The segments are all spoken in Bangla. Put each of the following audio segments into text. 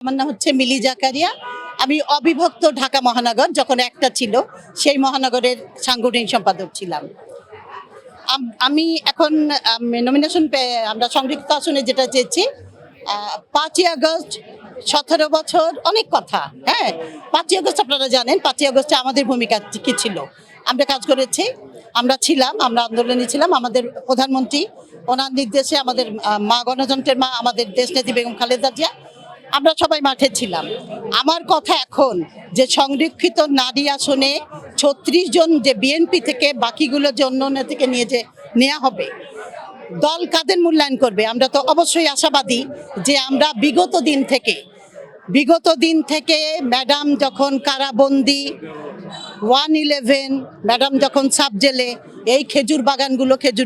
আমার নাম হচ্ছে মিলি জাকারিয়া। আমি অবিভক্ত ঢাকা মহানগর যখন একটা ছিল সেই মহানগরের সাংগঠনিক সম্পাদক ছিলাম। আমি এখন নমিনেশন পেয়ে আমরা সংরক্ষিত আসনে যেটা চেয়েছি 5ই আগস্ট 17 বছর অনেক কথা। হ্যাঁ, 5ই আগস্ট আপনারা জানেন 5ই আগস্টে আমাদের ভূমিকা কি ছিল। আমরা কাজ করেছি, আমরা আন্দোলনে ছিলাম। আমাদের প্রধানমন্ত্রী ওনার নির্দেশে আমাদের মা গণতন্ত্রের মা আমাদের দেশনেত্রী বেগম খালেদা জিয়া, আমরা সবাই মাঠে ছিলাম। আমার কথা এখন যে সংরক্ষিত নারী আসনে 36 জন যে বিএনপি থেকে বাকিগুলো যে অন্য থেকে নেওয়া হবে, দল কাদের মূল্যায়ন করবে? আমরা তো অবশ্যই আশাবাদী যে আমরা বিগত দিন থেকে ম্যাডাম যখন কারাবন্দি, 111 ম্যাডাম যখন সাব জেলে, এই খেজুর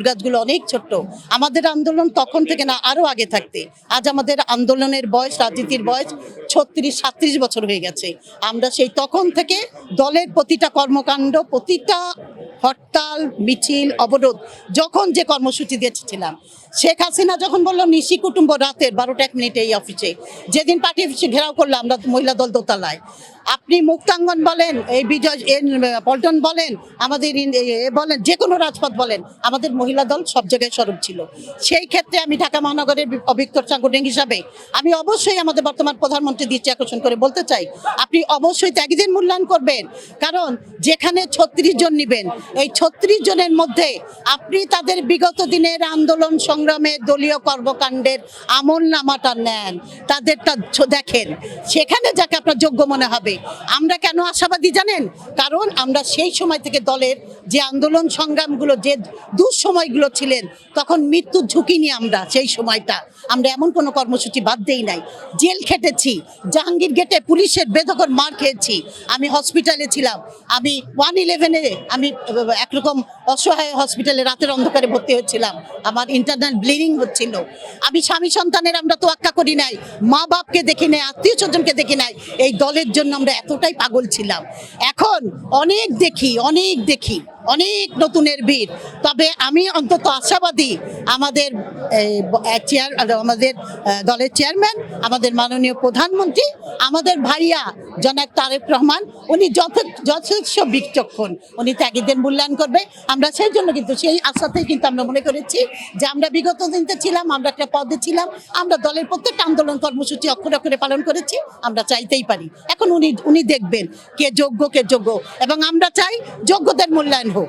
গাছগুলো অনেক ছোট্ট। আমাদের আন্দোলন তখন থেকে না, আরো আগে থাকতে আজ আমাদের আন্দোলনের বয়স, রাজনীতির বয়স 36-37 বছর হয়ে গেছে। আমরা সেই তখন থেকে দলের প্রতিটা কর্মকাণ্ড, প্রতিটা হরতাল, মিছিল, অবরোধ, যখন যে কর্মসূচি দিয়েছিলাম। শেখ হাসিনা যখন বললো নিশি কুটুম্ব রাতের 12টা এই অফিসে, যেদিন পার্টি অফিসে ঘেরাও করলাম আমরা মহিলা দল দোতলায়, আপনি মুক্তাঙ্গন বলেন, এই বিজয় পল্টন বলেন, আমাদের বলেন, যে কোনো রাজপথ বলেন, আমাদের মহিলা দল সব জায়গায় সরব ছিল। সেই ক্ষেত্রে আমি ঢাকা মহানগরের অভিজ্ঞ সাংগঠনিক হিসাবে আমি অবশ্যই আমাদের বর্তমান প্রধানমন্ত্রী দৃষ্টি আকর্ষণ করে বলতে চাই, আপনি অবশ্যই ত্যাগীদের মূল্যায়ন করবেন। কারণ যেখানে 36 জন নেবেন, এই 36 জনের মধ্যে আপনি তাদের বিগত দিনের আন্দোলন সংগ্রামের দলীয় কর্মকাণ্ডের আমল নামাটা নেন, তাদেরটা দেখেন, সেখানে যাকে আপনার যোগ্য মনে হবে। আমরা কেন আশাবাদী জানেন? কারণ আমরা সেই সময় থেকে দলের যে আন্দোলন সংগ্রামগুলো, যে দুঃসময়গুলো ছিলেন, তখন মৃত্যুর ঝুঁকি নিয়ে আমরা সেই সময়টা আমরা এমন কোনো কর্মসূচি বাদ দেই নাই। জেল খেটেছি, জাহাঙ্গীর গেটে পুলিশের বেদখল মার খেয়েছি, আমি হসপিটালে ছিলাম, আমি 111-এ আমি একরকম অসহায় হসপিটালে রাতের অন্ধকারে ভর্তি হয়েছিলাম, আমার ইন্টারনাল ব্লিডিং হচ্ছিল। আমি স্বামী সন্তানের আমরা তোয়াক্কা করি নাই, মা বাপকে দেখি নাই, আত্মীয় স্বজনকে দেখি নাই। এই দলের জন্য আমরা এতটাই পাগল ছিলাম। এখন অনেক দেখি অনেক নতুনের ভিড়। তবে আমি অন্তত আশাবাদী, আমাদের দলের চেয়ারম্যান, আমাদের মাননীয় প্রধানমন্ত্রী, আমাদের ভাইয়া জনাব তারেক রহমান, উনি যথেষ্ট বিচক্ষণ, উনি ত্যাগীদের মূল্যায়ন করবে। আমরা সেই জন্য কিন্তু সেই আশাতেই কিন্তু আমরা মনে করেছি যে আমরা বিগত দিনতে ছিলাম, আমরা একটা পদে ছিলাম, আমরা দলের প্রত্যেকটা আন্দোলন কর্মসূচি অক্ষরে অক্ষরে পালন করেছি। আমরা চাইতেই পারি, এখন উনি দেখবেন কে যোগ্য এবং আমরা চাই যোগ্যদের মূল্যায়ন হোক।